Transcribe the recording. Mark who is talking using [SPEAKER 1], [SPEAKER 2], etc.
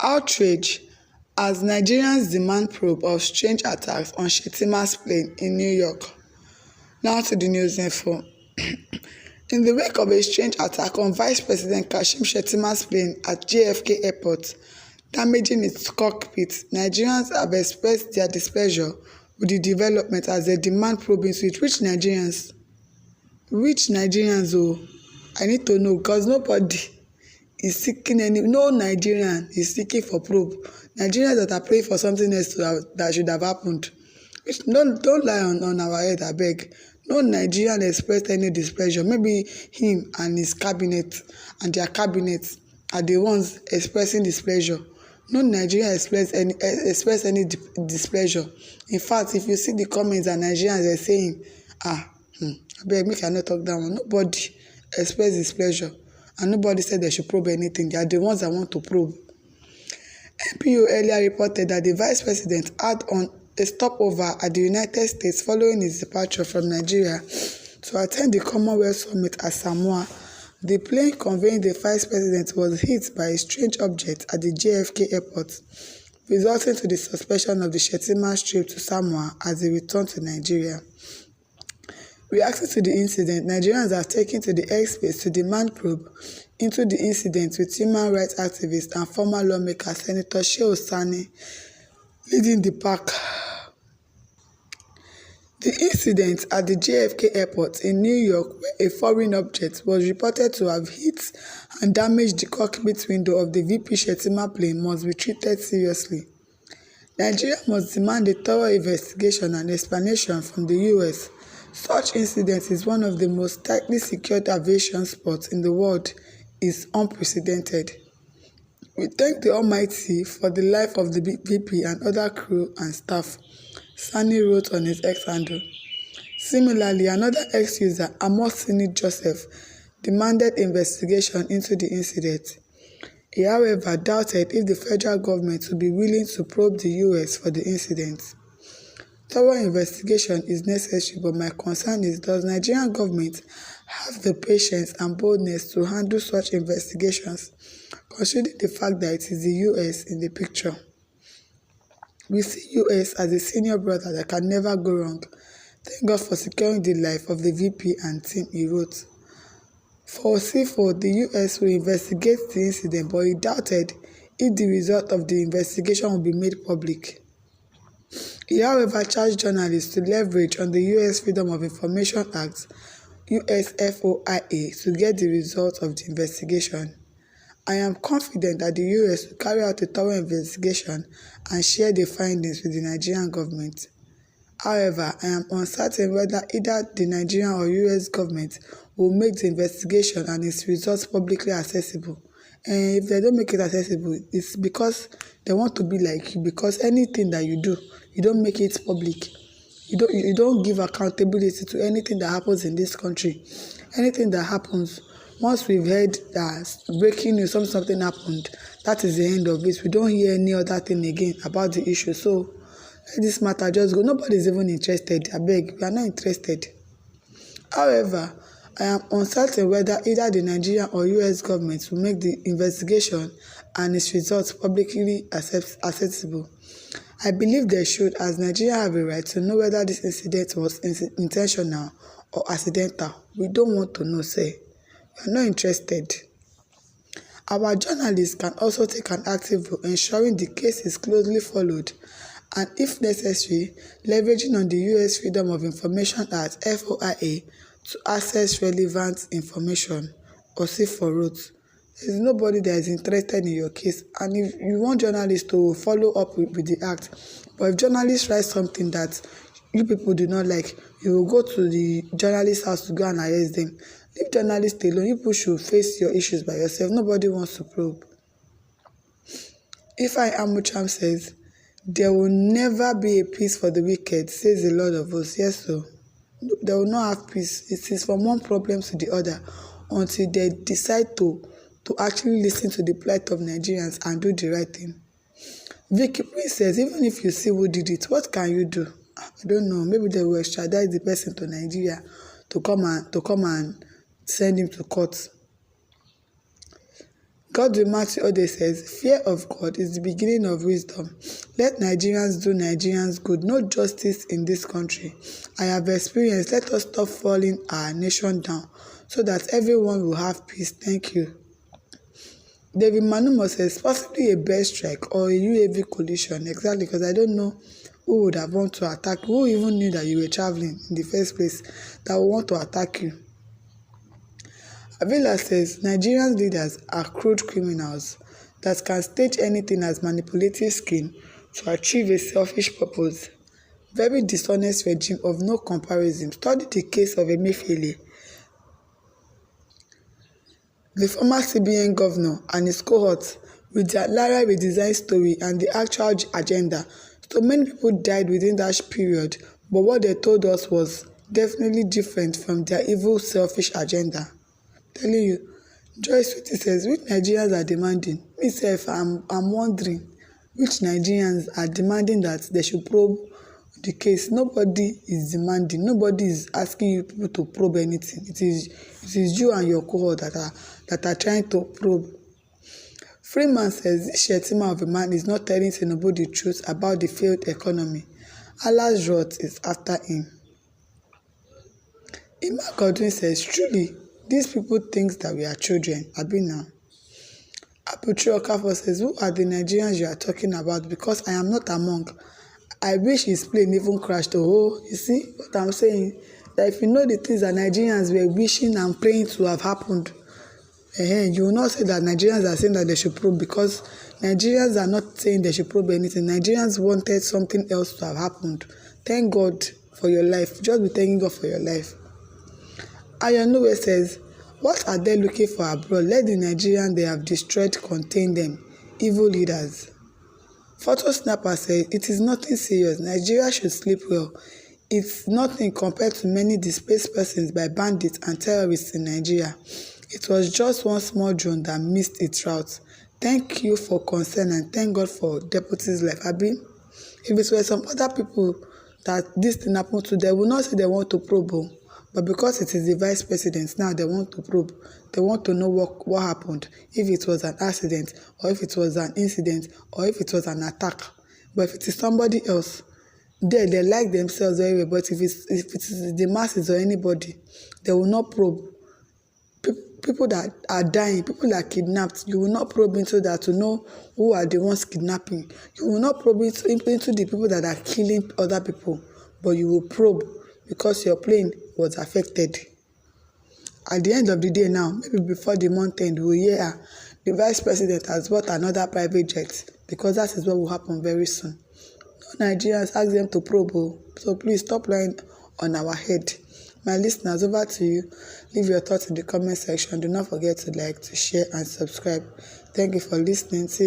[SPEAKER 1] Outrage as Nigerians demand probe of strange attacks on Shettima'S plane in New York. Now to the news info. In the wake of a strange attack on Vice President Kashim Shettima'S plane at JFK Airport, damaging its cockpit, Nigerians have expressed their displeasure with the development as they demand probe into it. Which Nigerians? Oh, I need to know, because nobody is seeking no Nigerian is seeking for probe. Nigerians that are praying for something else that should have happened. Don't lie on our head, I beg. No Nigerian expressed any displeasure. Maybe him and his cabinet and their cabinets are the ones expressing displeasure. No Nigerian express any displeasure. In fact, if you see the comments that Nigerians are saying, I beg, make I not talk that one. Nobody expressed displeasure. And nobody said they should probe anything. They are the ones that want to probe. NPO earlier reported that the Vice President had on a stopover at the United States following his departure from Nigeria to attend the Commonwealth Summit at Samoa. The plane conveying the Vice President was hit by a strange object at the JFK Airport, resulting to the suspension of the Shettima'S trip to Samoa as he returned to Nigeria. Reacting to the incident, Nigerians have taken to the X space to demand probe into the incident, with human rights activist and former lawmaker Senator Shettima'S leading the pack. The incident at the JFK Airport in New York, where a foreign object was reported to have hit and damaged the cockpit window of the VP Shettima plane, must be treated seriously. Nigeria must demand a thorough investigation and explanation from the US. Such incident is one of the most tightly secured aviation spots in the world, is unprecedented. We thank the Almighty for the life of the VP and other crew and staff, Sani wrote on his X handle. Similarly, another X user, Amosini Joseph, demanded investigation into the incident. He, however, doubted if the federal government would be willing to probe the US for the incident. Thorough investigation is necessary, but my concern is, does the Nigerian government have the patience and boldness to handle such investigations, considering the fact that it is the US in the picture? We see US as a senior brother that can never go wrong. Thank God for securing the life of the VP and team, he wrote. For C4, the US will investigate the incident, but he doubted if the result of the investigation will be made public. He, however, charged journalists to leverage on the US Freedom of Information Act, USFOIA, to get the results of the investigation. I am confident that the US will carry out a thorough investigation and share the findings with the Nigerian government. However, I am uncertain whether either the Nigerian or US government will make the investigation and its results publicly accessible. And if they don't make it accessible, it's because they want to be like you, because anything that you do, you don't make it public. You don't give accountability to anything that happens in this country. Anything that happens, once we've heard that breaking news, something happened, that is the end of it. We don't hear any other thing again about the issue. So let this matter just go. Nobody's even interested. I beg, we are not interested. However, I am uncertain whether either the Nigerian or US government will make the investigation and its results publicly accessible. I believe they should, as Nigeria have a right to know whether this incident was intentional or accidental. We don't want to know, say. We are not interested. Our journalists can also take an active role ensuring the case is closely followed and, if necessary, leveraging on the US Freedom of Information Act, FOIA, to access relevant information, or C4 wrote. There is nobody that is interested in your case, and if you want journalists to follow up with the act, but if journalists write something that you people do not like, you will go to the journalist's house to go and arrest them. Leave journalists alone. You people should face your issues by yourself. Nobody wants to probe. If I Amucham says, there will never be a peace for the wicked, says the Lord of hosts. Yes, so they will not have peace. It is from one problem to the other until they decide to actually listen to the plight of Nigerians and do the right thing. Vicky Prince says, even if you see who did it, what can you do? I don't know. Maybe they will extradite the person to Nigeria to come and send him to court. Godwin Matthew Ode says, "Fear of God is the beginning of wisdom. Let Nigerians do Nigerians good. No justice in this country. I have experienced. Let us stop falling our nation down so that everyone will have peace. Thank you." David Manumo says, "Possibly a bird strike or a UAV collision." Exactly, because I don't know who would have want to attack you. Who even knew that you were traveling in the first place that would want to attack you? Avila says, "Nigerian leaders are crude criminals that can stage anything as manipulative scheme to achieve a selfish purpose. Very dishonest regime of no comparison. Study the case of Emefiele, the former CBN governor, and his cohorts with their Lara redesigned story and the actual agenda. So many people died within that period, but what they told us was definitely different from their evil, selfish agenda." Telling you, Joyce Sweetie says, "Which Nigerians are demanding?" Myself, I'm wondering which Nigerians are demanding that they should probe the case. Nobody is demanding. Nobody is asking you people to probe anything. It is you and your cohort that are trying to probe. Freeman says, "This Shettima of a man is not telling Tinubu the truth about the failed economy. Allah's wrath is after him." Ima Godwin says, "Truly, these people think that we are children. Abi now." Aputri Okafor says, "Who are the Nigerians you are talking about? Because I am not among. I wish his plane even crashed." Oh, you see what I'm saying? That if you know the things that Nigerians were wishing and praying to have happened, you will not say that Nigerians are saying that they should probe, because Nigerians are not saying they should probe anything. Nigerians wanted something else to have happened. Thank God for your life. Just be thanking God for your life. Ayonuwe says, "What are they looking for abroad? Let the Nigerians they have destroyed contain them. Evil leaders." Photo Snapper says, "It is nothing serious. Nigeria should sleep well. It's nothing compared to many displaced persons by bandits and terrorists in Nigeria. It was just one small drone that missed its route. Thank you for concern and thank God for deputy's life." Abi, if it were some other people that this thing happened to, they will not say they want to probe, but because it is the vice president now, they want to probe. They want to know what happened, if it was an accident, or if it was an incident, or if it was an attack. But if it is somebody else, they like themselves very well. But if it is the masses or anybody, they will not probe. People that are dying, people that are kidnapped, you will not probe into that to know who are the ones kidnapping. You will not probe into the people that are killing other people, but you will probe because your plane was affected. At the end of the day now, maybe before the month end, we'll hear the vice president has bought another private jet, because that is what will happen very soon. No Nigerians, ask them to probe, so please stop lying on our head. My listeners, over to you. Leave your thoughts in the comment section. Do not forget to like, to share, and subscribe. Thank you for listening. See